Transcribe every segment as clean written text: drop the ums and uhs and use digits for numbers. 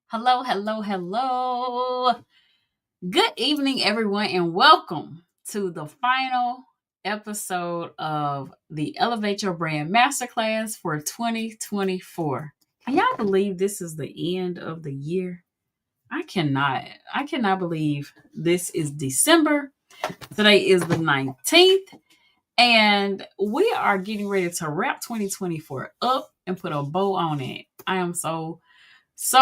Hello, hello, hello. Good evening, everyone, and welcome to the final episode of the Elevate Your Brand Masterclass for 2024. Can y'all believe this is the end of the year? I cannot. I cannot believe this is December. Today is the 19th, and we are getting ready to wrap 2024 up and put a bow on it. I am so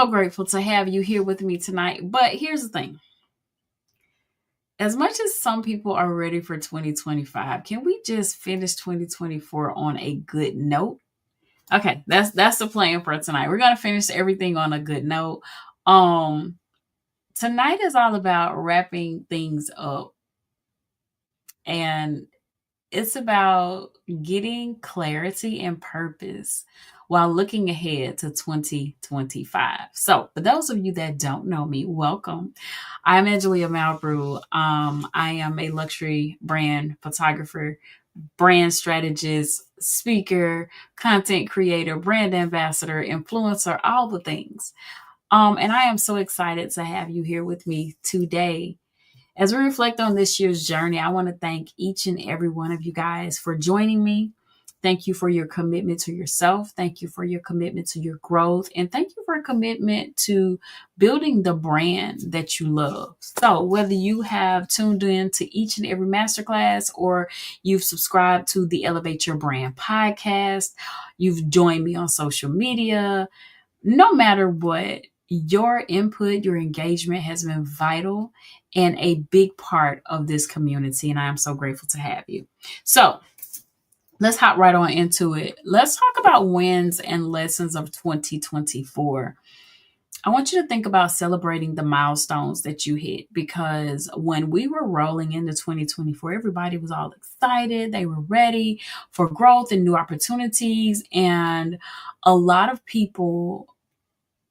grateful to have you here with me tonight. But here's the thing. As much as some people are ready for 2025, can we just finish 2024 on a good note? Okay, that's the plan for tonight. We're gonna finish everything on a good note. Um, Tonight is all about wrapping things up, and it's about getting clarity and purpose while looking ahead to 2025. So, for those of you that don't know me, welcome. I'm Angelia Malbrew. I am a luxury brand photographer, brand strategist, speaker, content creator, brand ambassador, influencer, all the things. And I am so excited to have you here with me today. As we reflect on this year's journey, I want to thank each and every one of you guys for joining me. Thank you for your commitment to yourself. Thank you for your commitment to your growth. And thank you for a commitment to building the brand that you love. So, whether you have tuned in to each and every masterclass or you've subscribed to the Elevate Your Brand podcast, you've joined me on social media, no matter what, your input, your engagement has been vital and a big part of this community. And I am so grateful to have you. So let's hop right on into it. Let's talk about wins and lessons of 2024. I want you to think about celebrating the milestones that you hit because when we were rolling into 2024, everybody was all excited. They were ready for growth and new opportunities. And a lot of people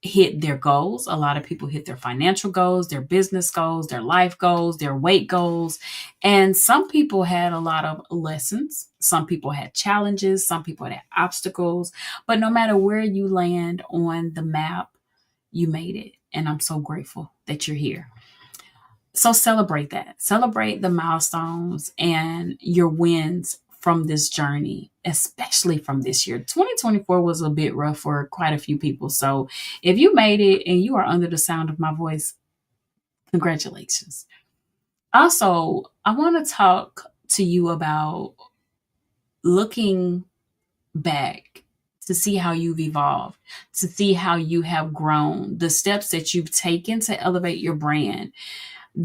hit their goals. A lot of people hit their financial goals, their business goals, their life goals, their weight goals. And some people had a lot of lessons. Some people had challenges. Some people had obstacles. But no matter where you land on the map, you made it. And I'm so grateful that you're here. So celebrate that. Celebrate the milestones and your wins from this journey, especially from this year. 2024 was a bit rough for quite a few people. So if you made it and you are under the sound of my voice, congratulations. Also, I want to talk to you about looking back to see how you've evolved, to see how you have grown, the steps that you've taken to elevate your brand.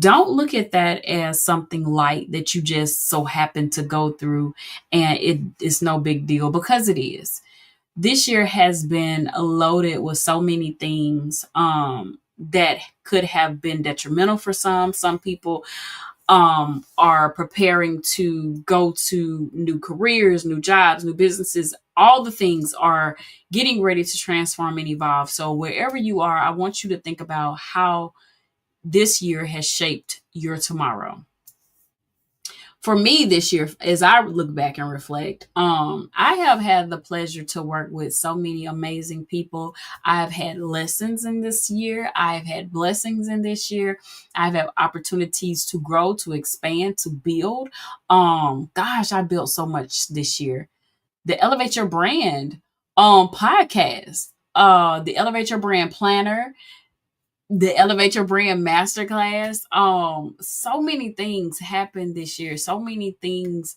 Don't look at that as something light that you just so happen to go through and it is no big deal because it is. This year has been loaded with so many things that could have been detrimental for some. Some people are preparing to go to new careers, new jobs, new businesses. All the things are getting ready to transform and evolve. So wherever you are, I want you to think about how this year has shaped your tomorrow. For me this year, as I look back and reflect, I have had the pleasure to work with so many amazing people. I've had lessons in this year. I've had blessings in this year. I've had opportunities to grow, to expand, to build. Gosh, I built so much this year. The Elevate Your Brand podcast, the Elevate Your Brand planner, the Elevate Your Brand Masterclass. So many things happened this year. So many things.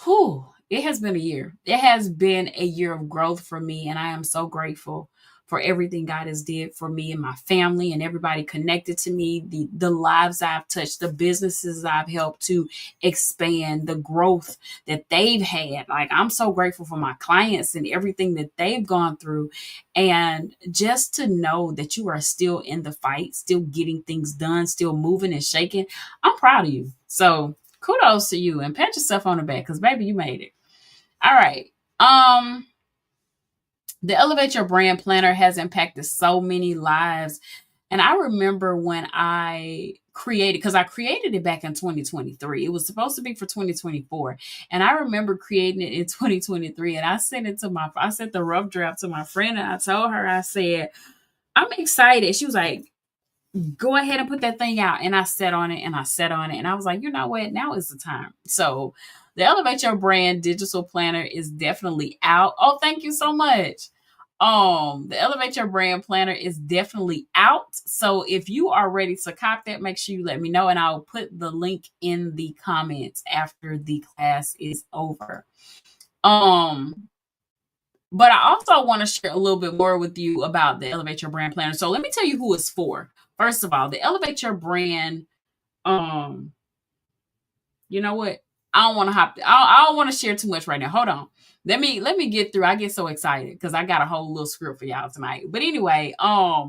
Whew, it has been a year. It has been a year of growth for me, and I am so grateful for everything God has did for me and my family and everybody connected to me, the lives I've touched, the businesses I've helped to expand, the growth that they've had. Like I'm so grateful for my clients and everything that they've gone through. And just to know that you are still in the fight, still getting things done, still moving and shaking, I'm proud of you. So kudos to you and pat yourself on the back because baby, you made it. All right. The Elevate Your Brand Planner has impacted so many lives. And I remember when I created, because I created it back in 2023. It was supposed to be for 2024. And I remember creating it in 2023. And I sent the rough draft to my friend and I told her, I said, I'm excited. She was like, go ahead and put that thing out. And I sat on it and I sat on it. And I was like, you know what? Now is the time. So the Elevate Your Brand digital planner is definitely out. Oh, thank you so much. The Elevate Your Brand planner is definitely out. So if you are ready to cop that, make sure you let me know. And I'll put the link in the comments after the class is over. But I also want to share a little bit more with you about the Elevate Your Brand planner. So let me tell you who it's for. First of all, the Elevate Your Brand, um, you know what? I don't want to I don't want to share too much right now. Hold on. Let me get through. I get so excited because I got a whole little script for y'all tonight. But anyway, I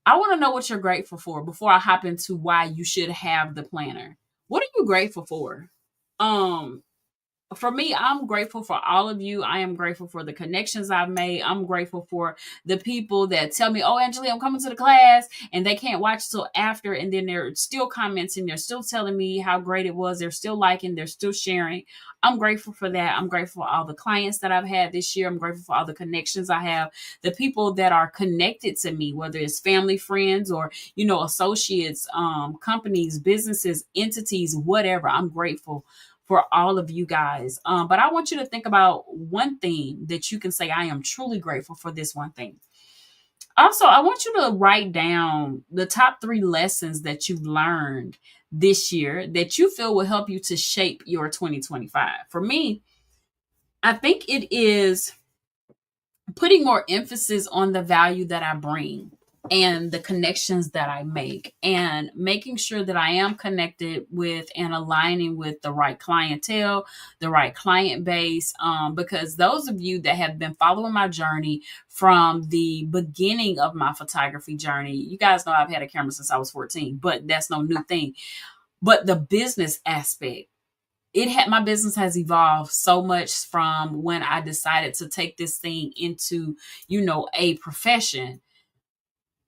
want to know what you're grateful for before I hop into why you should have the planner. What are you grateful for? Um, for me, I'm grateful for all of you. I am grateful for the connections I've made. I'm grateful for the people that tell me, oh, Angela, I'm coming to the class, and they can't watch till after. And then they're still commenting. They're still telling me how great it was. They're still liking. They're still sharing. I'm grateful for that. I'm grateful for all the clients that I've had this year. I'm grateful for all the connections I have, the people that are connected to me, whether it's family, friends, or, associates, companies, businesses, entities, whatever. I'm grateful for all of you guys. But I want you to think about one thing that you can say, I am truly grateful for this one thing. Also, I want you to write down the top 3 lessons that you've learned this year that you feel will help you to shape your 2025. For me, I think it is putting more emphasis on the value that I bring and the connections that I make, and making sure that I am connected with and aligning with the right clientele, the right client base. Because those of you that have been following my journey from the beginning of my photography journey, you guys know I've had a camera since I was 14, but that's no new thing. But the business aspect, my business has evolved so much from when I decided to take this thing into, a profession.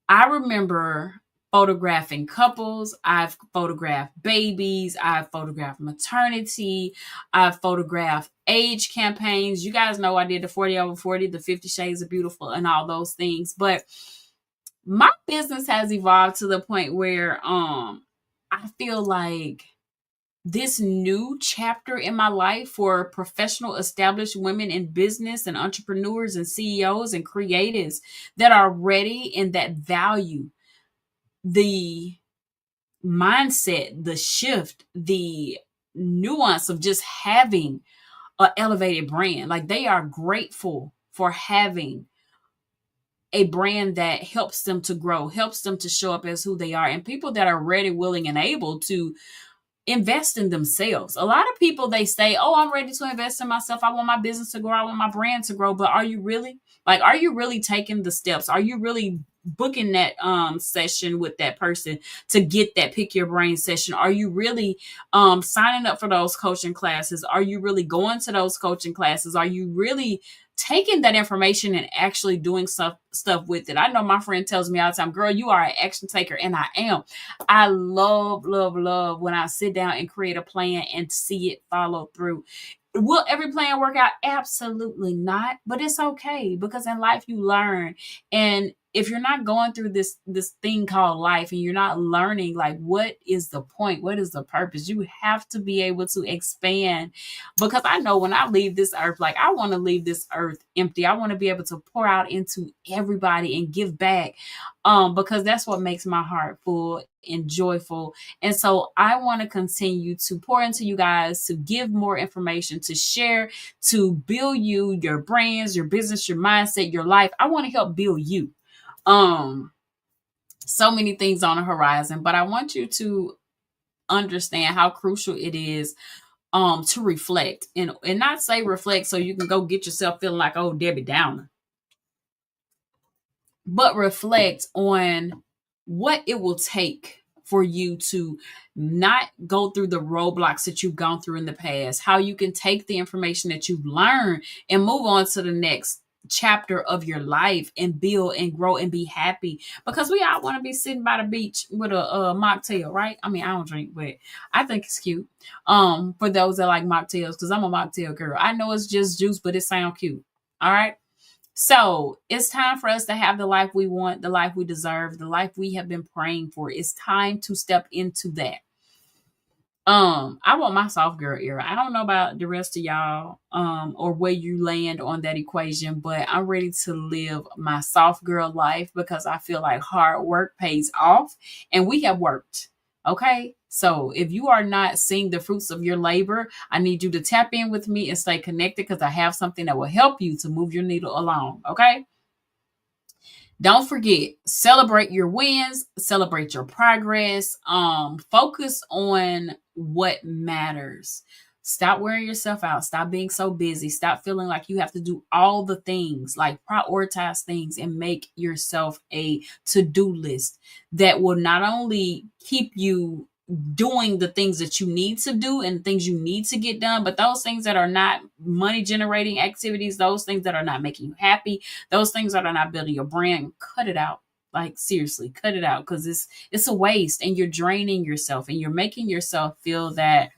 I remember photographing couples. I've photographed babies. I've photographed maternity. I've photographed age campaigns. You guys know I did the 40 over 40, the 50 Shades of Beautiful, and all those things. But my business has evolved to the point where I feel like this new chapter in my life for professional established women in business and entrepreneurs and CEOs and creatives that are ready and that value the mindset, the shift, the nuance of just having an elevated brand. Like, they are grateful for having a brand that helps them to grow, helps them to show up as who they are, and people that are ready, willing, and able to invest in themselves. A lot of people, they say, oh, I'm ready to invest in myself. I want my business to grow. I want my brand to grow. But are you really? Like, are you really taking the steps? Are you really booking that session with that person to get that pick your brain session? Are you really signing up for those coaching classes? Are you really going to those coaching classes? Are you really taking that information and actually doing stuff with it? I know my friend tells me all the time, girl, you are an action taker, and I am. I love, love, love when I sit down and create a plan and see it follow through. Will every plan work out? Absolutely not. But it's okay, because in life you learn. And if you're not going through this thing called life, and you're not learning, like, what is the point? What is the purpose? You have to be able to expand, because I know when I leave this earth, like, I want to leave this earth empty. I want to be able to pour out into everybody and give back, because that's what makes my heart full and joyful. And so I want to continue to pour into you guys, to give more information, to share, to build you, your brands, your business, your mindset, your life. I want to help build you. So many things on the horizon, but I want you to understand how crucial it is to reflect, and not say reflect so you can go get yourself feeling like, oh, Debbie Downer, but reflect on what it will take for you to not go through the roadblocks that you've gone through in the past, how you can take the information that you've learned and move on to the next chapter of your life and build and grow and be happy. Because we all want to be sitting by the beach with a mocktail, right? I mean, I don't drink, but I think it's cute. For those that like mocktails, because I'm a mocktail girl. I know it's just juice, but it sounds cute. All right. So it's time for us to have the life we want, the life we deserve, the life we have been praying for. It's time to step into that. I want my soft girl era. I don't know about the rest of y'all, or where you land on that equation, but I'm ready to live my soft girl life because I feel like hard work pays off and we have worked. Okay. So if you are not seeing the fruits of your labor, I need you to tap in with me and stay connected because I have something that will help you to move your needle along. Okay. Don't forget, celebrate your wins, celebrate your progress, focus on what matters. Stop wearing yourself out. Stop being so busy. Stop feeling like you have to do all the things, like prioritize things and make yourself a to-do list that will not only keep you doing the things that you need to do and things you need to get done, but those things that are not money generating activities, those things that are not making you happy, those things that are not building your brand, cut it out. Like seriously, cut it out because it's a waste and you're draining yourself and you're making yourself feel that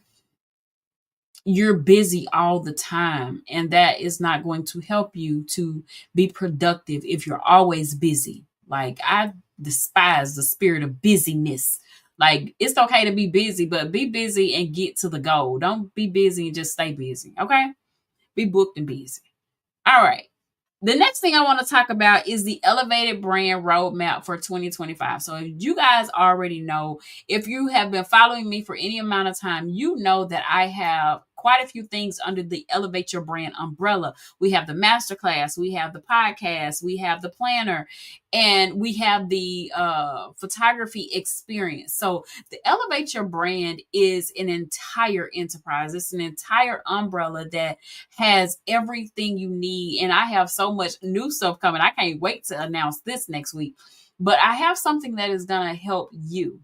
you're busy all the time, and that is not going to help you to be productive if you're always busy. Like I despise the spirit of busyness. Like it's okay to be busy, but be busy and get to the goal. Don't be busy and just stay busy. Okay? Be booked and busy. All right. The next thing I want to talk about is the elevated brand roadmap for 2025. So, if you guys already know, if you have been following me for any amount of time, you know that I have quite a few things under the Elevate Your Brand umbrella. We have the masterclass, we have the podcast, we have the planner, and we have the photography experience. So, the Elevate Your Brand is an entire enterprise, it's an entire umbrella that has everything you need. And I have so much new stuff coming. I can't wait to announce this next week. But I have something that is going to help you.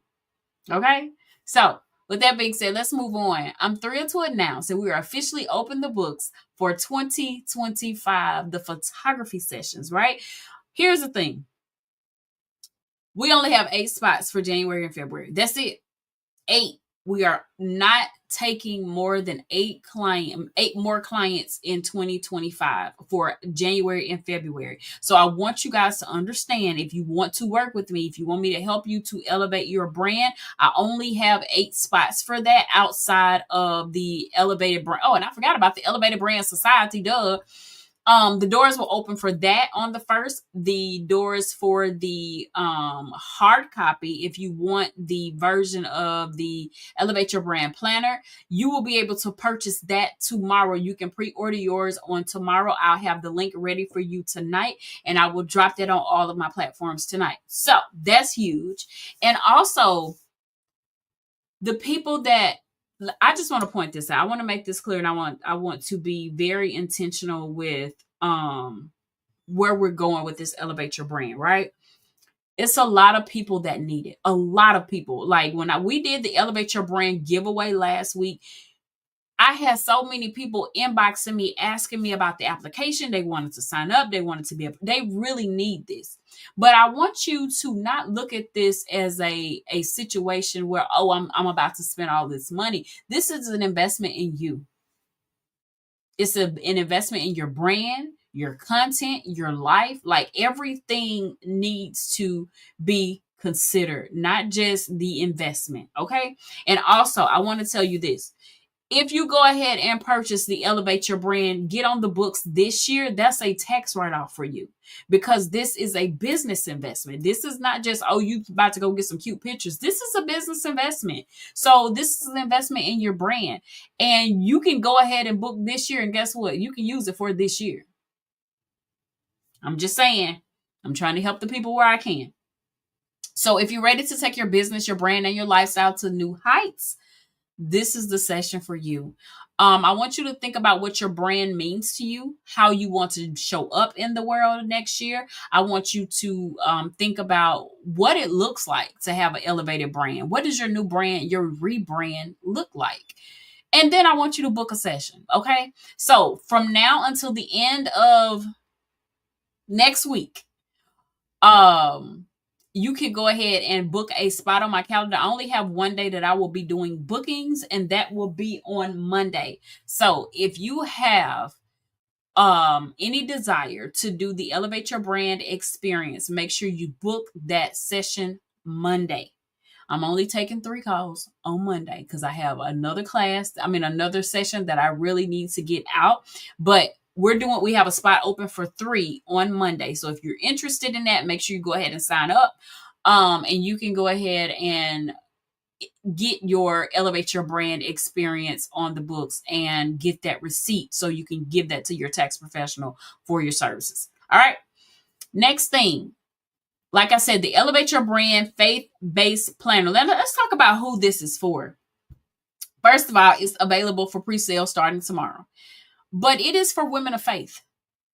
Okay? So, with that being said, let's move on. I'm thrilled to announce that we are officially open the books for 2025, the photography sessions, right? Here's the thing. We only have 8 spots for January and February. That's it. 8. We are not taking more than 8 more clients in 2025 for January and February. So I want you guys to understand, if you want to work with me, if you want me to help you to elevate your brand, I only have 8 spots for that outside of the Elevated Brand. Oh, and I forgot about the Elevated Brand Society, duh. The doors will open for that on the 1st. The doors for the hard copy, if you want the version of the Elevate Your Brand Planner, you will be able to purchase that tomorrow. You can pre-order yours on tomorrow. I'll have the link ready for you tonight, and I will drop that on all of my platforms tonight. So that's huge. And also, the people that I just want to point this out. I want to make this clear, and I want to be very intentional with where we're going with this Elevate Your Brand, right? It's a lot of people that need it. A lot of people. Like when we did the Elevate Your Brand giveaway last week, I had so many people inboxing me, asking me about the application. They wanted to sign up. They wanted to they really need this. But I want you to not look at this as a situation where, oh, I'm about to spend all this money. This is an investment in you. It's an investment in your brand, your content, your life. Like everything needs to be considered, not just the investment. Okay. And also, I want to tell you this. If you go ahead and purchase the Elevate Your Brand, get on the books this year, that's a tax write-off for you because this is a business investment. This is not just, oh, you about to go get some cute pictures. This is a business investment. So this is an investment in your brand. And you can go ahead and book this year, and guess what? You can use it for this year. I'm just saying, I'm trying to help the people where I can. So if you're ready to take your business, your brand, and your lifestyle to new heights, this is the session for you. I want you to think about what your brand means to you, how you want to show up in the world next year. I want you to think about what it looks like to have an elevated brand. What does your new brand, your rebrand look like? And then I want you to book a session. Okay. So from now until the end of next week, you can go ahead and book a spot on my calendar. I only have one day that I will be doing bookings, and that will be on Monday. So if you have any desire to do the Elevate Your Brand experience, make sure you book that session Monday. I'm only taking 3 calls on Monday because I have another session that I really need to get out. But we have a spot open for 3 on Monday. So if you're interested in that, make sure you go ahead and sign up. And you can go ahead and get your Elevate Your Brand experience on the books and get that receipt so you can give that to your tax professional for your services. All right. Next thing, like I said, the Elevate Your Brand faith-based planner. Let's talk about who this is for. First of all, it's available for pre-sale starting tomorrow. But it is for women of faith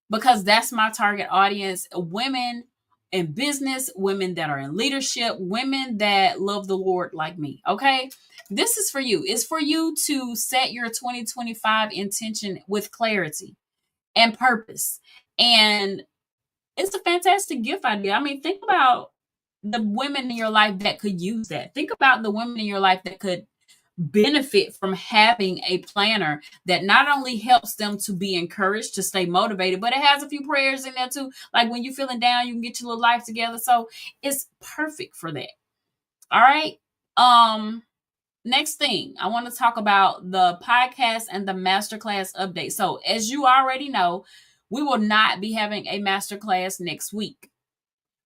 because that's my target audience. Women in business, women that are in leadership, women that love the Lord like me. Okay. This is for you. It's for you to set your 2025 intention with clarity and purpose. And it's a fantastic gift idea. I mean, think about the women in your life that could use that. Think about the women in your life that could benefit from having a planner that not only helps them to be encouraged to stay motivated, but it has a few prayers in there too. Like when you're feeling down, you can get your little life together. So it's perfect for that. All right. Next thing, I want to talk about the podcast and the masterclass update. So as you already know, we will not be having a masterclass next week.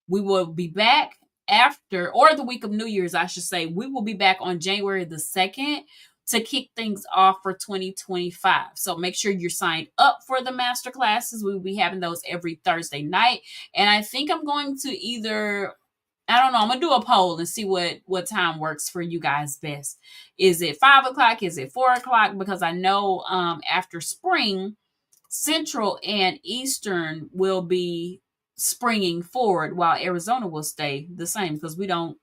We will be back after, or the week of New Year's, I should say. We will be back on January the 2nd to kick things off for 2025. So make sure you're signed up for the master classes. We will be having those every Thursday night. And I think I'm going to I'm going to do a poll and see what time works for you guys best. Is it 5 o'clock? Is it 4 o'clock? Because I know after spring, Central and Eastern will be springing forward while Arizona will stay the same because we don't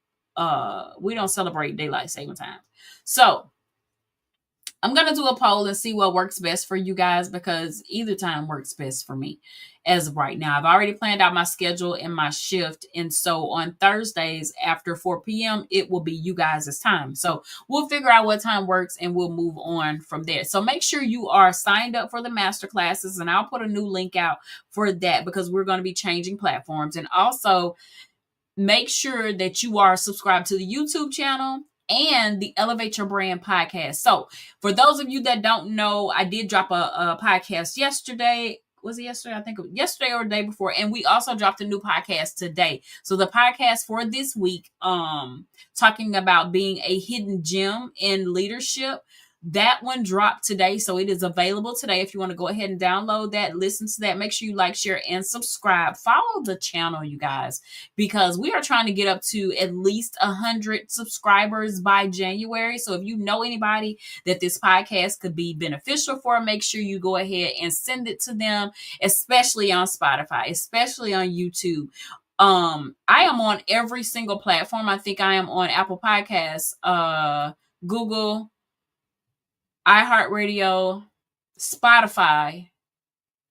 celebrate daylight saving time. So I'm going to do a poll and see what works best for you guys because either time works best for me as of right now. I've already planned out my schedule and my shift. And so on Thursdays after 4 p.m., it will be you guys' time. So we'll figure out what time works and we'll move on from there. So make sure you are signed up for the master classes, and I'll put a new link out for that because we're going to be changing platforms. And also make sure that you are subscribed to the YouTube channel and the Elevate Your Brand podcast. So for those of you that don't know, I did drop a podcast yesterday. Was it yesterday? I think it was yesterday or the day before. And we also dropped a new podcast today. So the podcast for this week, talking about being a hidden gem in leadership, that one dropped today. So it is available today. If you want to go ahead and download that, listen to that, make sure you like, share, and subscribe. Follow the channel, you guys, because we are trying to get up to at least 100 subscribers by January. So if you know anybody that this podcast could be beneficial for, make sure you go ahead and send it to them, especially on Spotify, especially on YouTube. I am on every single platform. I think I am on Apple Podcasts, Google, iHeartRadio, Spotify.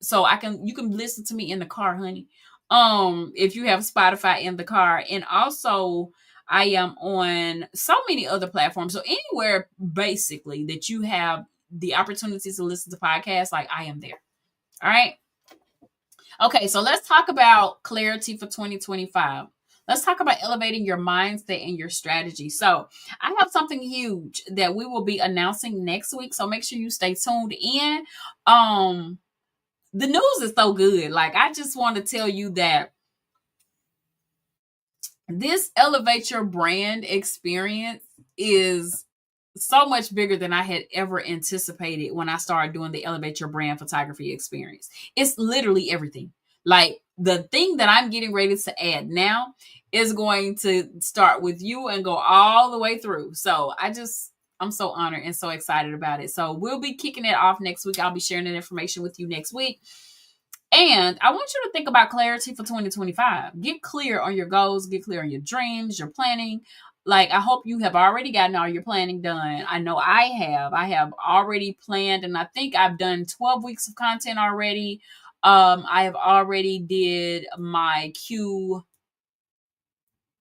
So you can listen to me in the car, honey. If you have Spotify in the car. And also I am on so many other platforms. So anywhere basically that you have the opportunity to listen to podcasts, like I am there. All right. Okay, so let's talk about clarity for 2025. Let's talk about elevating your mindset and your strategy. So I have something huge that we will be announcing next week. So make sure you stay tuned in. The news is so good. Like, I just want to tell you that this Elevate Your Brand experience is so much bigger than I had ever anticipated when I started doing the Elevate Your Brand photography experience. It's literally everything. Like, the thing that I'm getting ready to add now is going to start with you and go all the way through. So I'm so honored and so excited about it. So we'll be kicking it off next week. I'll be sharing that information with you next week. And I want you to think about clarity for 2025. Get clear on your goals, get clear on your dreams, your planning. Like, I hope you have already gotten all your planning done. I know I have. I have already planned, and I think I've done 12 weeks of content already. I have already did my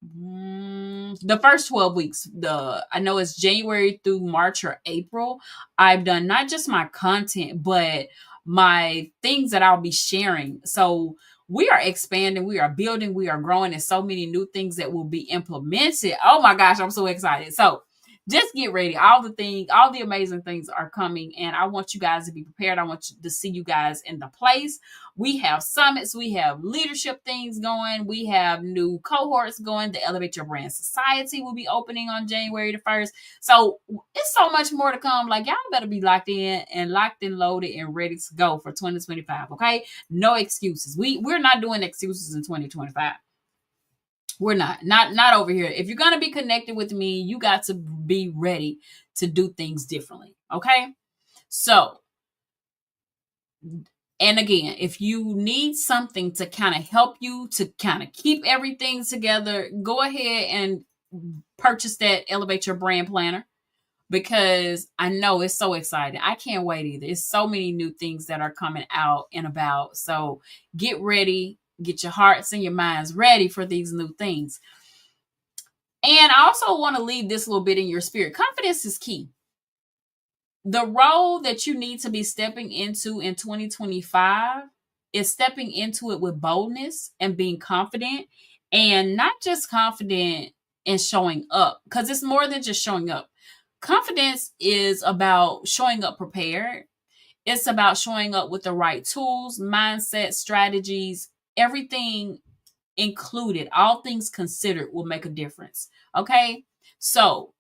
the first 12 weeks. I know it's January through March or April. I've done not just my content, but my things that I'll be sharing. So we are expanding, we are building, we are growing, and so many new things that will be implemented. Oh my gosh, I'm so excited. So just get ready. All the things, all the amazing things are coming, and I want you guys to be prepared. I want to see you guys in the place. We have summits, we have leadership things going, we have new cohorts going. The Elevate Your Brand Society will be opening on January the 1st. So it's so much more to come. Like, y'all better be locked in and locked and loaded and ready to go for 2025. Okay. No excuses. We're not doing excuses in 2025. We're not over here. If you're gonna be connected with me, you got to be ready to do things differently. Okay. So, and again, if you need something to kind of help you to kind of keep everything together, go ahead and purchase that Elevate Your Brand Planner, because I know it's so exciting. I can't wait either. It's so many new things that are coming out and about. So get ready, get your hearts and your minds ready for these new things. And I also want to leave this little bit in your spirit. Confidence is key. The role that you need to be stepping into in 2025 is stepping into it with boldness and being confident, and not just confident in showing up, because it's more than just showing up. Confidence is about showing up prepared. It's about showing up with the right tools, mindset, strategies, everything included, all things considered will make a difference. Okay. So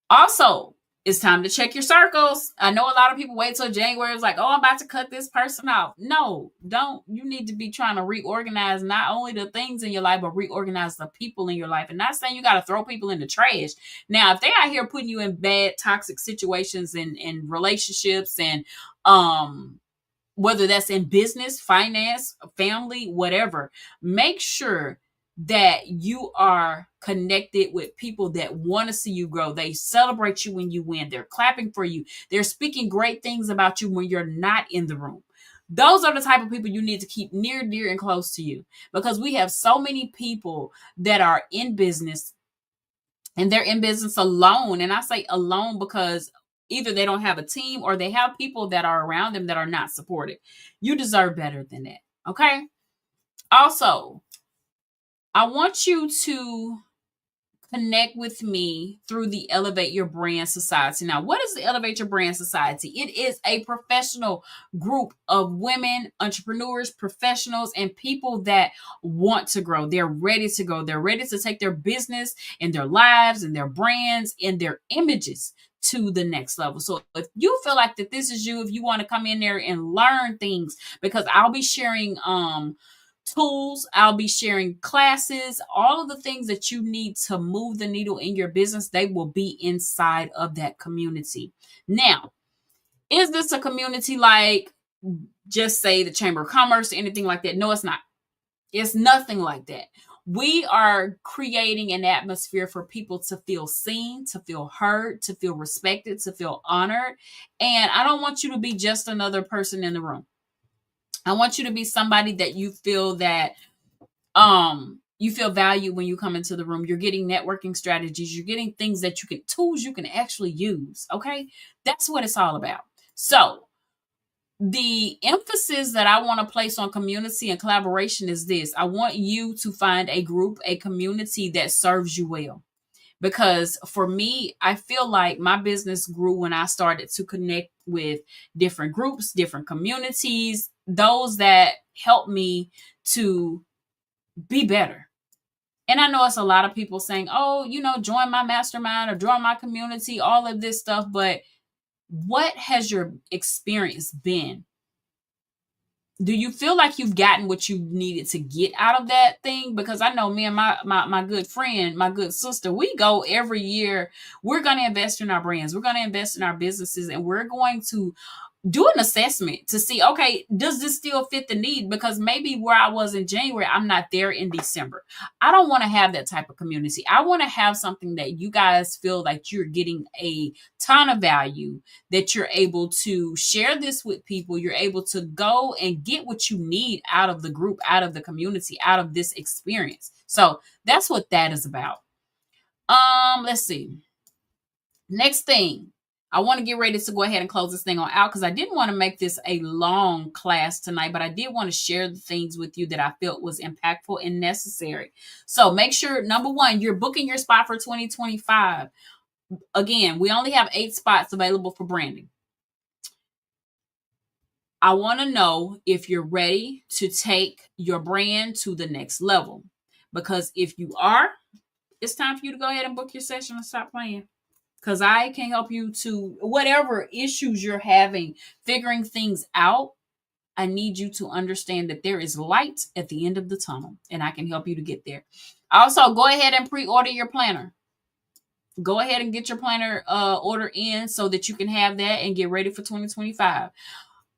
also, it's time to check your circles. I know a lot of people wait till January. It's like, oh, I'm about to cut this person off. No, don't. You need to be trying to reorganize not only the things in your life, but reorganize the people in your life. And not saying you got to throw people in the trash. Now, if they out here putting you in bad, toxic situations and relationships, and whether that's in business, finance, family, whatever, make sure that you are connected with people that want to see you grow. They celebrate you when you win. They're clapping for you. They're speaking great things about you when you're not in the room. Those are the type of people you need to keep near, dear, and close to you, because we have so many people that are in business, and they're in business alone. And I say alone because either they don't have a team or they have people that are around them that are not supportive. You deserve better than that. Okay. Also, I want you to connect with me through the Elevate Your Brand Society. Now, what is the Elevate Your Brand Society? It is a professional group of women, entrepreneurs, professionals, and people that want to grow. They're ready to go. They're ready to take their business and their lives and their brands and their images to the next level. So if you feel like that this is you, if you want to come in there and learn things, because I'll be sharing tools, I'll be sharing classes, all of the things that you need to move the needle in your business, they will be inside of that community. Now, is this a community like just say the Chamber of Commerce or anything like that? No, it's not. It's nothing like that. We are creating an atmosphere for people to feel seen, to feel heard, to feel respected, to feel honored. And I don't want you to be just another person in the room. I want you to be somebody that you feel that you feel valued when you come into the room. You're getting networking strategies, you're getting things that you can, tools you can actually use. Okay. That's what it's all about. So the emphasis that I want to place on community and collaboration is this. I want you to find a group, a community that serves you well. Because for me, I feel like my business grew when I started to connect with different groups, different communities, those that help me to be better. And I know it's a lot of people saying, oh, join my mastermind or join my community, all of this stuff. But what has your experience been? Do you feel like you've gotten what you needed to get out of that thing? Because I know me and my good friend, my good sister, we go every year. We're going to invest in our brands. We're going to invest in our businesses, and we're going to do an assessment to see, okay, does this still fit the need? Because maybe where I was in January, I'm not there in December. I don't want to have that type of community. I want to have something that you guys feel like you're getting a ton of value, that you're able to share this with people. You're able to go and get what you need out of the group, out of the community, out of this experience. So that's what that is about. Let's see. Next thing. I want to get ready to go ahead and close this thing on out because I didn't want to make this a long class tonight, but I did want to share the things with you that I felt was impactful and necessary. So make sure, number one, you're booking your spot for 2025. Again, we only have 8 spots available for branding. I want to know if you're ready to take your brand to the next level. Because if you are, it's time for you to go ahead and book your session and stop playing. Because I can help you to whatever issues you're having, figuring things out. I need you to understand that there is light at the end of the tunnel, and I can help you to get there. Also, go ahead and pre-order your planner. Go ahead and get your planner order in so that you can have that and get ready for 2025.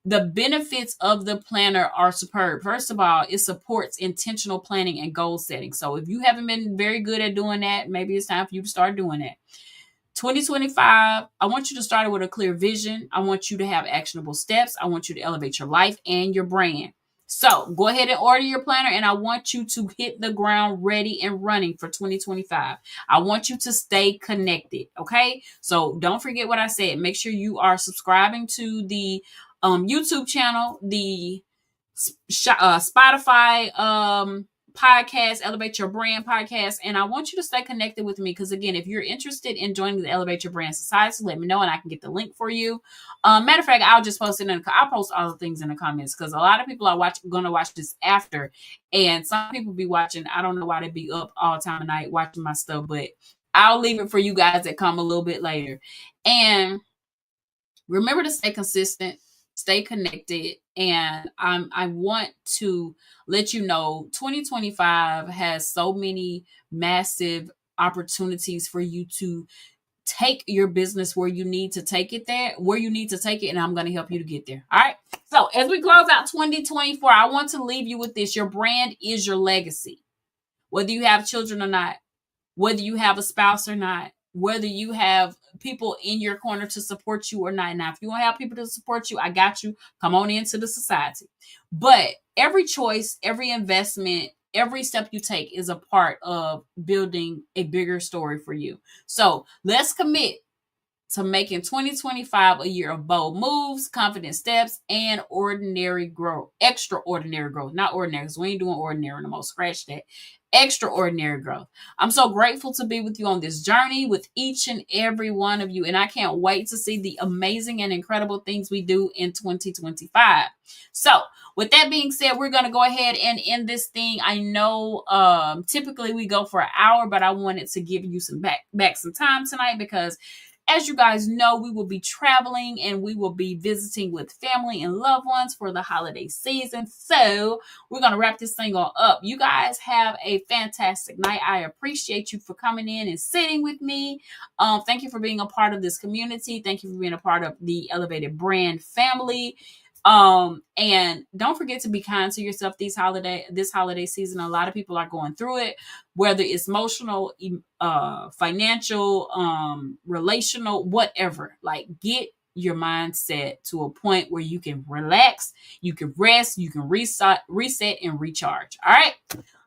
The benefits of the planner are superb. First of all, it supports intentional planning and goal setting. So if you haven't been very good at doing that, maybe it's time for you to start doing that. 2025, I want you to start with a clear vision. I want you to have actionable steps. I want you to elevate your life and your brand. So go ahead and order your planner, and I want you to hit the ground ready and running for 2025. I want you to stay connected, okay? So don't forget what I said. Make sure you are subscribing to the YouTube channel, the Spotify podcast, Elevate Your Brand podcast. And I want you to stay connected with me because, again, if you're interested in joining the Elevate Your Brand Society, let me know and I can get the link for you. Matter of fact, I'll just post it I'll post all the things in the comments because a lot of people are going to watch this after. And some people be watching. I don't know why they be up all time of night watching my stuff, but I'll leave it for you guys that come a little bit later. And remember to stay consistent, stay connected, and I want to let you know 2025 has so many massive opportunities for you to take your business where you need to take it and I'm going to help you to get there. All right. So as we close out 2024, I want to leave you with this. Your brand is your legacy. Whether you have children or not, whether you have a spouse or not, whether you have people in your corner to support you or not. Now, if you don't have people to support you, I got you. Come on into the society. But every choice, every investment, every step you take is a part of building a bigger story for you. So let's commit to making 2025 a year of bold moves, confident steps, and ordinary growth. Extraordinary growth. Not ordinary, because we ain't doing ordinary no more. Scratch that. Extraordinary growth. I'm so grateful to be with you on this journey with each and every one of you. And I can't wait to see the amazing and incredible things we do in 2025. So with that being said, we're going to go ahead and end this thing. I know typically we go for an hour, but I wanted to give you some back some time tonight because as you guys know, we will be traveling and we will be visiting with family and loved ones for the holiday season. So we're going to wrap this thing all up. You guys have a fantastic night. I appreciate you for coming in and sitting with me. Thank you for being a part of this community. Thank you for being a part of the Elevated Brand family. And don't forget to be kind to yourself this holiday season. A lot of people are going through it, whether it's emotional, financial, relational, whatever. Like, get your mindset to a point where you can relax, you can rest, you can reset and recharge. All right.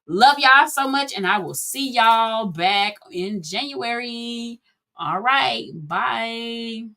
Love y'all so much, and I will see y'all back in January. All right. Bye.